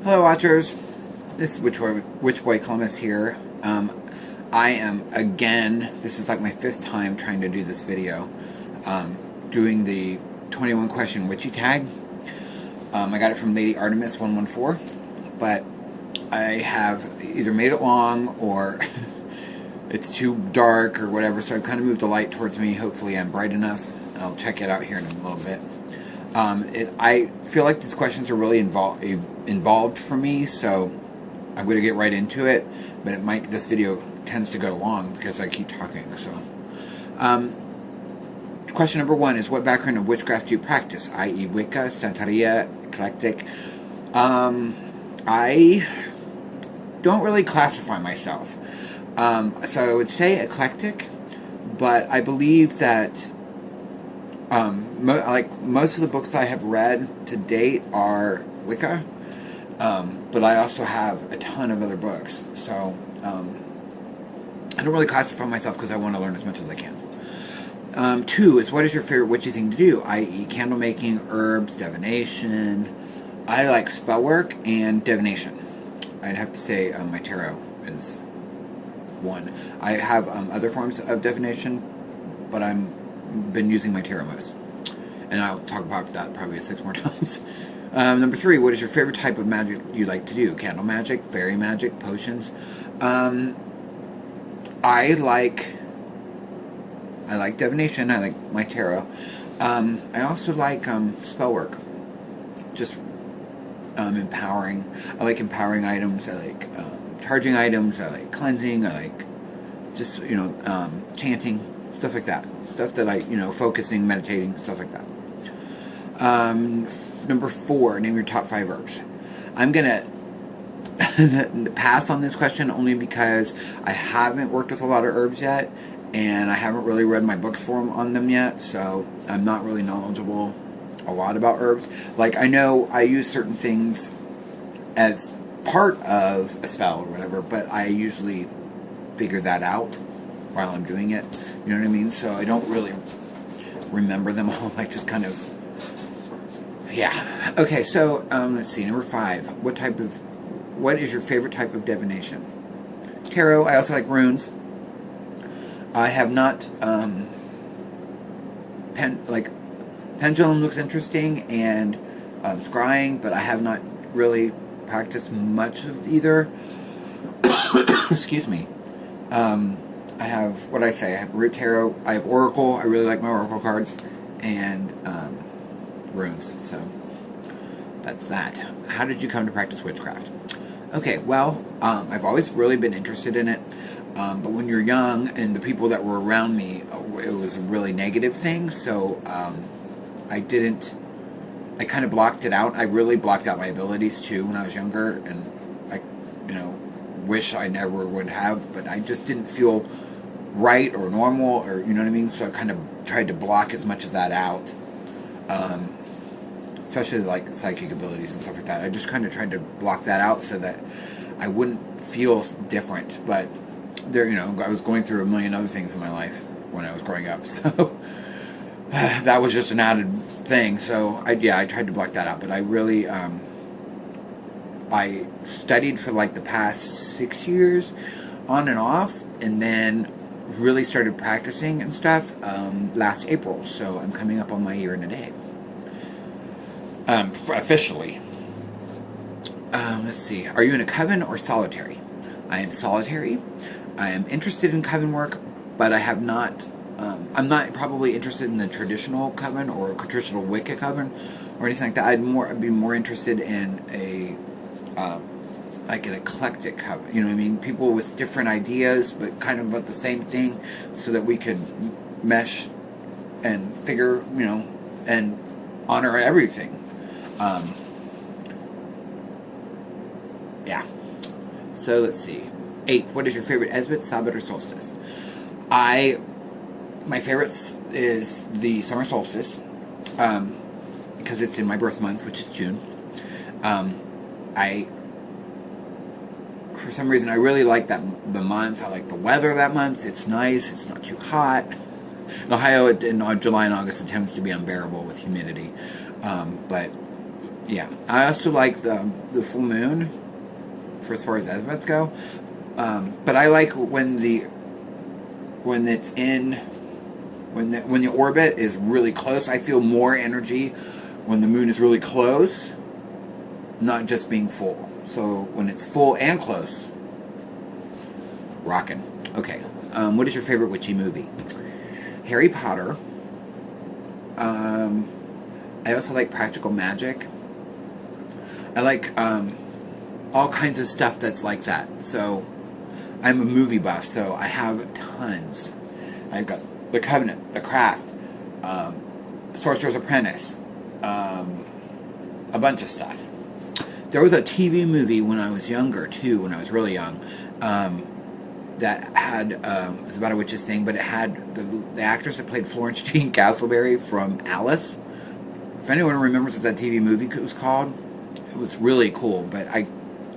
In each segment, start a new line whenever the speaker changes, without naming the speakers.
Hello watchers, this is Which Way Columbus here. I am again, this is like my 5th time trying to do this video, doing the 21 question witchy tag. I got it from Lady Artemis 114, but I have either made it long or it's too dark or whatever, so I've kind of moved the light towards me. Hopefully I'm bright enough. I'll check it out here in a little bit. I feel like these questions are really involved for me, so I'm going to get right into it, but this video tends to go long because I keep talking. So, question number 1 is, what background of witchcraft do you practice, i.e. Wicca, Santeria, Eclectic? I don't really classify myself, so I would say eclectic, but I believe that most of the books I have read to date are Wicca, but I also have a ton of other books, so I don't really classify myself because I want to learn as much as I can. 2 is, what is your favorite witchy thing to do, i.e. candle making, herbs, divination? I like spell work and divination. I'd have to say my tarot is one. I have other forms of divination, but been using my tarot most, and I'll talk about that probably 6 more times. Number 3, what is your favorite type of magic you like to do? Candle magic, fairy magic, potions. I like divination. I like my tarot. I also like spell work, just empowering. I like empowering items. I like charging items. I like cleansing. I like just chanting, stuff like that. Stuff that I focusing, meditating, stuff like that. Number 4, name your top 5 herbs. I'm gonna pass on this question only because I haven't worked with a lot of herbs yet, and I haven't really read my books on them yet, so I'm not really knowledgeable a lot about herbs. Like, I know I use certain things as part of a spell or whatever, but I usually figure that out while I'm doing it, you know what I mean? So I don't really remember them all. I just kind of, yeah. Okay, so let's see, number 5. What is your favorite type of divination? Tarot. I also like runes. I have not, pendulum looks interesting, and scrying, but I have not really practiced much of either. Excuse me. I have, I have root tarot, I have oracle, I really like my oracle cards, and runes, so that's that. How did you come to practice witchcraft? Okay, well, I've always really been interested in it, but when you're young, and the people that were around me, it was a really negative thing, so I kind of blocked it out. I really blocked out my abilities too when I was younger, and I, wish I never would have, but I just didn't feel right or normal, or you know what I mean, so I kind of tried to block as much of that out, especially like psychic abilities and stuff like that. I just kind of tried to block that out so that I wouldn't feel different, but there, I was going through a million other things in my life when I was growing up, so that was just an added thing, so I tried to block that out, but I really, I studied for like the past 6 years on and off, and then really started practicing and stuff last April, so I'm coming up on my year and a day, officially. Let's see, are you in a coven or solitary? I am solitary. I am interested in coven work, but I have not, I'm not probably interested in the traditional coven or traditional Wicca coven or anything like that. I'd be more interested in a like an eclectic coven, you know what I mean? People with different ideas, but kind of about the same thing, so that we could mesh and figure, and honor everything. Yeah. So let's see. 8. What is your favorite Esbit, Sabbath, or solstice? My favorite is the summer solstice, because it's in my birth month, which is June. For some reason, I really like the month. I like the weather that month. It's nice. It's not too hot. In Ohio, in July and August, it tends to be unbearable with humidity. But Yeah. I also like the full moon for as far as azimuths go. But I like when it's in when the orbit is really close. I feel more energy when the moon is really close, not just being full. So when it's full and close, rockin'. Okay. What is your favorite witchy movie? Harry Potter. I also like practical magic. I like all kinds of stuff that's like that. So I'm a movie buff, so I have tons. I've got The Covenant, The Craft, Sorcerer's Apprentice, a bunch of stuff. There was a TV movie when I was younger, too, when I was really young, that had, it was about a witch's thing, but it had the actress that played Florence Jean Castleberry from Alice. If anyone remembers what that TV movie was called, it was really cool, but I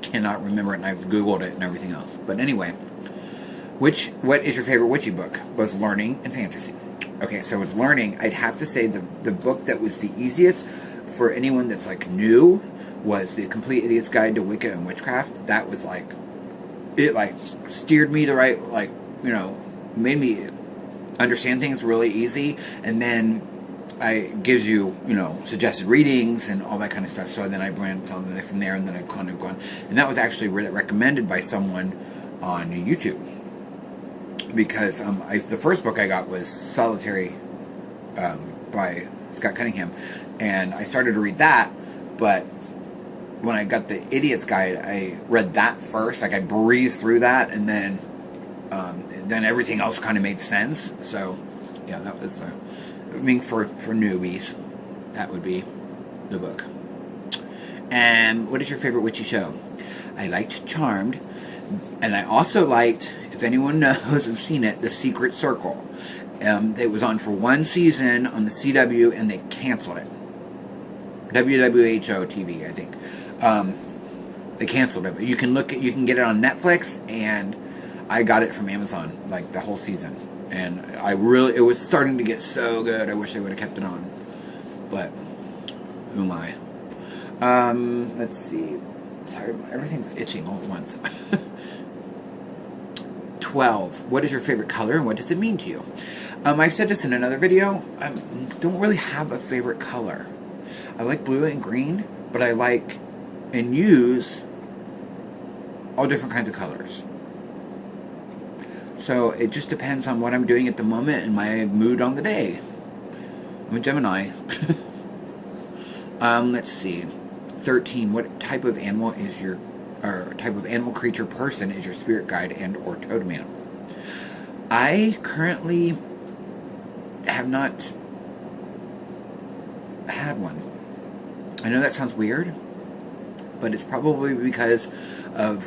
cannot remember it, and I've Googled it and everything else. But anyway, what is your favorite witchy book? Both learning and fantasy. Okay, so with learning, I'd have to say the book that was the easiest for anyone that's like new was The Complete Idiot's Guide to Wicca and Witchcraft. That was like, it like steered me the right, like, you know, made me understand things really easy, and then gives you, you know, suggested readings and all that kind of stuff. So then I branched on from there, and then I've kind of gone, and that was actually recommended by someone on YouTube, because the first book I got was Solitary by Scott Cunningham, and I started to read that, but when I got the Idiot's Guide, I read that first. Like I breezed through that, and then everything else kind of made sense. So yeah, that was I mean, for newbies, that would be the book. And what is your favorite witchy show? I liked Charmed, and I also liked, if anyone knows, has seen it, The Secret Circle. It was on for one season on the CW, and they canceled it. WWHO TV, I think. They canceled it, but you can get it on Netflix, and I got it from Amazon, like the whole season, and it was starting to get so good. I wish they would have kept it on, but who am I? Let's see. Sorry, everything's itching all at once. 12. What is your favorite color, and what does it mean to you? I've said this in another video. I don't really have a favorite color. I like blue and green, but I like and use all different kinds of colors. So it just depends on what I'm doing at the moment and my mood on the day. I'm a Gemini. Let's see. 13. What type of animal is type of animal, creature, person is your spirit guide and or totem animal? I currently have not had one. I know that sounds weird, but it's probably because of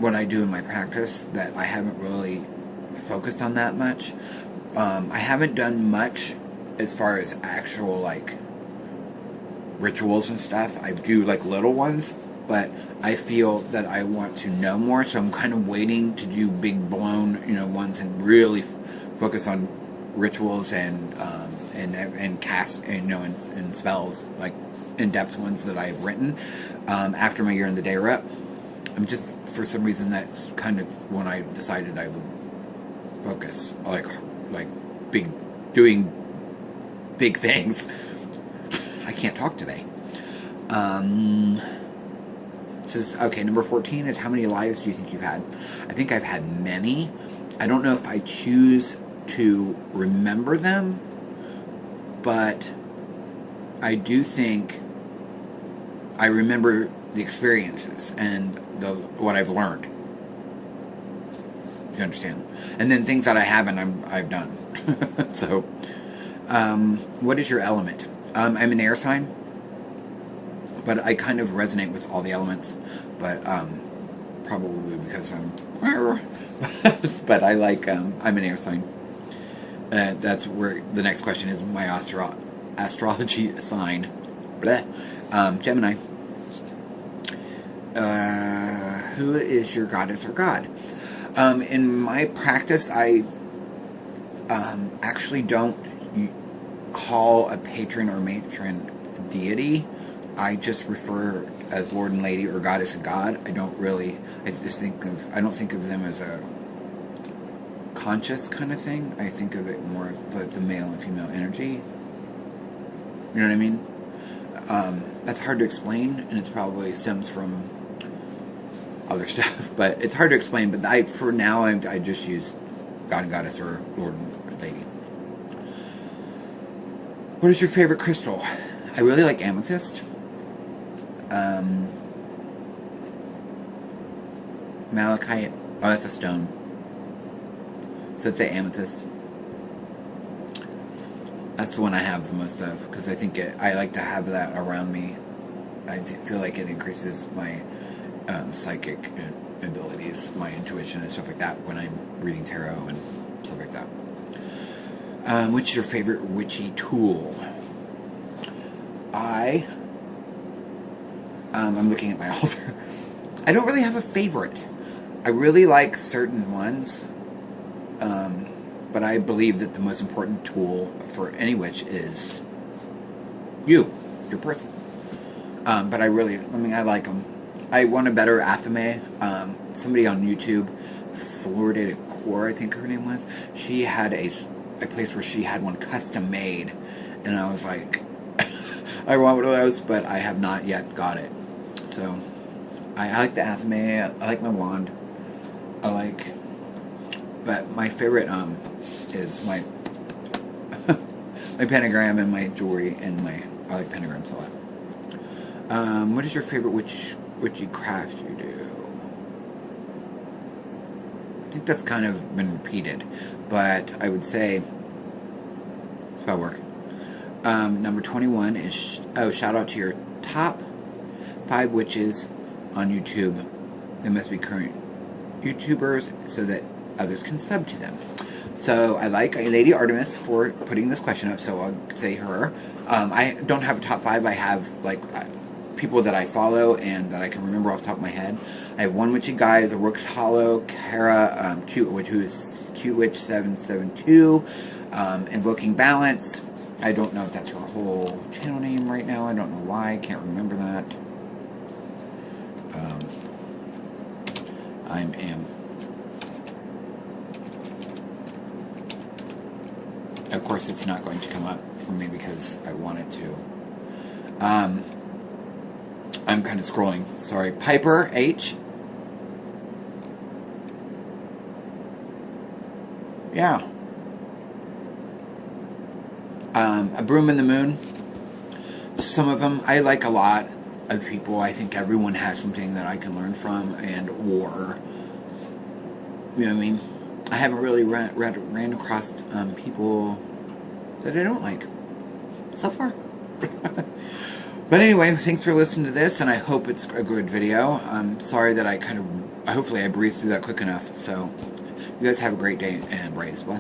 what I do in my practice that I haven't really focused on that much. I haven't done much as far as actual like rituals and stuff. I do like little ones, but I feel that I want to know more, so I'm kind of waiting to do big blown, you know, ones and really focus on rituals and cast, you know, and spells, like in-depth ones that I've written after my year in the day rep. I'm just, for some reason, that's kind of when I decided I would focus, like doing big things. I can't talk today. Says, okay, number 14 is, how many lives do you think you've had? I think I've had many. I don't know if I choose to remember them, but I do think I remember the experiences and what I've learned. Do you understand? And then things that I haven't, I've done. So, what is your element? I'm an air sign, but I kind of resonate with all the elements, but probably because I'm but I like I'm an air sign. That's where the next question is, my astrology sign. Gemini. Who is your goddess or god? In my practice, I actually don't call a patron or matron deity. I just refer as Lord and Lady or Goddess and God. I don't think of them as a conscious kind of thing. I think of it more as the male and female energy. You know what I mean? That's hard to explain, and it's probably stems from other stuff, but it's hard to explain. But for now, I just use God and Goddess or Lord and Lady. What is your favorite crystal? I really like amethyst. Malachite. Oh, that's a stone. So I'd say amethyst. That's the one I have the most of, because I think I like to have that around me. I feel like it increases my psychic abilities, my intuition and stuff like that when I'm reading tarot and stuff like that. What's your favorite witchy tool? I'm looking at my altar. I don't really have a favorite. I really like certain ones, but I believe that the most important tool for any witch is your person. But I like them. I want a better athame. Somebody on YouTube, Florida Core, I think her name was, she had a place where she had one custom made, and I was like, I want one of those, but I have not yet got it. So I like the athame. I like my wand. But my favorite is my my pentagram and my jewelry, and I like pentagrams a lot. What is your favorite witchy craft you do? I think that's kind of been repeated, but I would say spell work. Number 21 is shout out to your top 5 witches on YouTube. They must be current YouTubers so that others can sub to them. So I like Lady Artemis for putting this question up, so I'll say her. I don't have a top 5. I have people that I follow and that I can remember off the top of my head. I have one witchy guy, the Rook's Hollow, Kara, who is Cute Witch 772, Invoking Balance. I don't know if that's her whole channel name right now. I don't know why. I can't remember that. I am. Of course, it's not going to come up for me because I want it to. I'm kind of scrolling. Sorry. Piper H. Yeah. A Broom in the Moon. Some of them I like a lot of people. I think everyone has something that I can learn from, or you know what I mean. I haven't really ran across people that I don't like so far. But anyway, thanks for listening to this, and I hope it's a good video. I'm sorry that hopefully I breezed through that quick enough. So you guys have a great day, and brightest blessings.